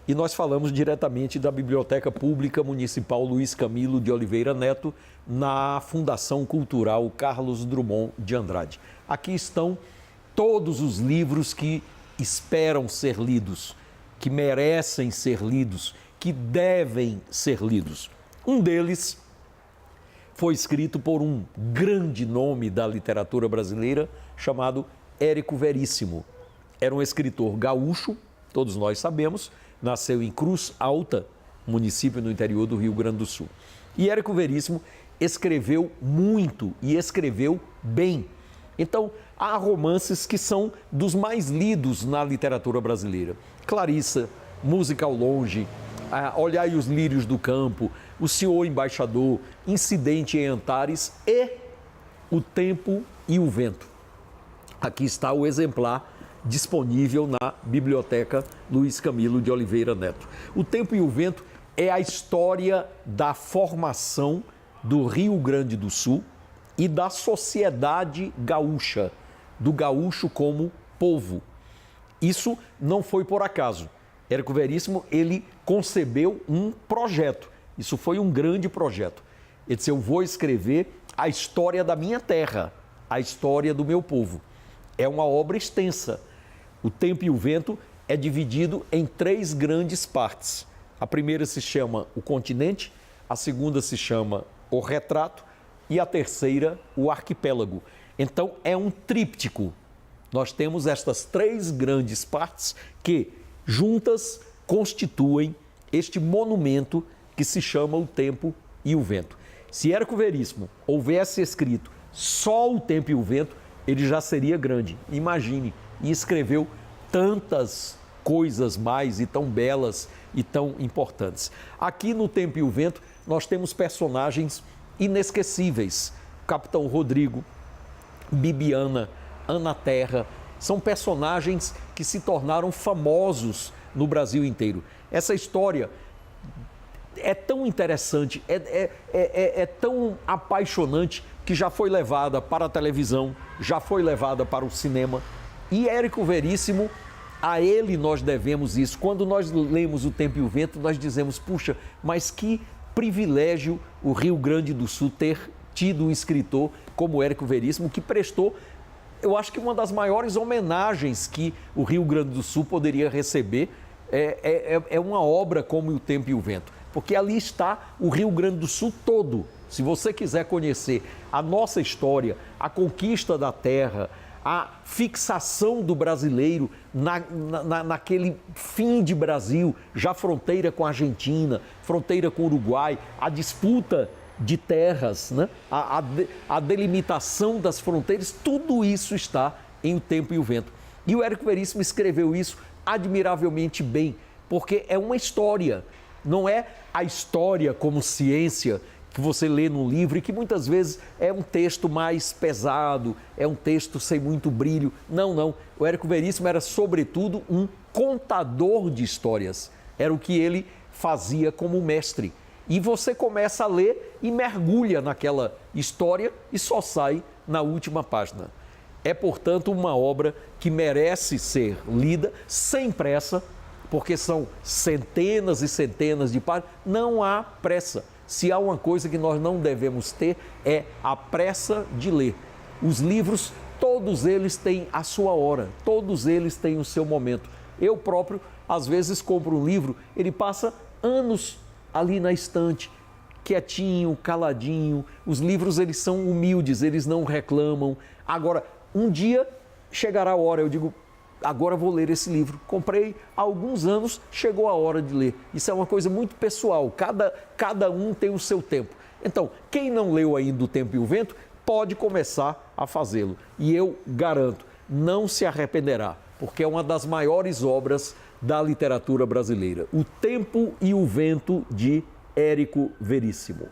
E nós falamos diretamente da Biblioteca Pública Municipal Luiz Camilo de Oliveira Neto, na Fundação Cultural Carlos Drummond de Andrade. Aqui estão todos os livros que esperam ser lidos, que merecem ser lidos, que devem ser lidos. Um deles foi escrito por um grande nome da literatura brasileira, chamado Érico Veríssimo. Era um escritor gaúcho, todos nós sabemos, nasceu em Cruz Alta, município no interior do Rio Grande do Sul. E Érico Veríssimo escreveu muito e escreveu bem. Então, há romances que são dos mais lidos na literatura brasileira. Clarissa, Música ao Longe, Olhai os Lírios do Campo, O Senhor Embaixador, Incidente em Antares e O Tempo e o Vento. Aqui está o exemplar disponível na Biblioteca Luiz Camilo de Oliveira Neto. O Tempo e o Vento é a história da formação do Rio Grande do Sul e da sociedade gaúcha, do gaúcho como povo. Isso não foi por acaso. Érico Veríssimo, ele concebeu um projeto. Isso foi um grande projeto. Ele disse, eu vou escrever a história da minha terra, a história do meu povo. É uma obra extensa. O Tempo e o Vento é dividido em 3 grandes partes. A primeira se chama O Continente, a segunda se chama O Retrato e a terceira, O Arquipélago. Então, é um tríptico. Nós temos estas 3 grandes partes que, juntas, constituem este monumento que se chama O Tempo e o Vento. Se Érico Veríssimo houvesse escrito só O Tempo e o Vento, ele já seria grande. Imagine, e escreveu tantas coisas mais e tão belas e tão importantes. Aqui no Tempo e o Vento, nós temos personagens inesquecíveis. Capitão Rodrigo, Bibiana, Ana Terra, são personagens que se tornaram famosos no Brasil inteiro. Essa história é tão interessante, é tão apaixonante que já foi levada para a televisão, já foi levada para o cinema. E Érico Veríssimo, a ele nós devemos isso. Quando nós lemos O Tempo e o Vento, nós dizemos, puxa, mas que privilégio o Rio Grande do Sul ter tido um escritor como Érico Veríssimo, que prestou, eu acho que uma das maiores homenagens que o Rio Grande do Sul poderia receber é uma obra como O Tempo e o Vento, porque ali está o Rio Grande do Sul todo. Se você quiser conhecer a nossa história, a conquista da terra, a fixação do brasileiro naquele fim de Brasil, já fronteira com a Argentina, fronteira com o Uruguai, a disputa de terras, né? a delimitação das fronteiras, tudo isso está em O Tempo e o Vento. E o Érico Veríssimo escreveu isso admiravelmente bem, porque é uma história, não é a história como ciência que você lê no livro e que muitas vezes é um texto mais pesado, é um texto sem muito brilho. Não, não. O Érico Veríssimo era, sobretudo, um contador de histórias. Era o que ele fazia como mestre. E você começa a ler e mergulha naquela história e só sai na última página. É, portanto, uma obra que merece ser lida sem pressa, porque são centenas e centenas de páginas. Não há pressa. Se há uma coisa que nós não devemos ter, é a pressa de ler. Os livros, todos eles têm a sua hora, todos eles têm o seu momento. Eu próprio, às vezes, compro um livro, ele passa anos ali na estante, quietinho, caladinho. Os livros, eles são humildes, eles não reclamam. Agora, um dia chegará a hora, eu digo, agora vou ler esse livro. Comprei há alguns anos, chegou a hora de ler. Isso é uma coisa muito pessoal, cada um tem o seu tempo. Então, quem não leu ainda O Tempo e o Vento, pode começar a fazê-lo. E eu garanto, não se arrependerá, porque é uma das maiores obras da literatura brasileira. O Tempo e o Vento, de Érico Veríssimo.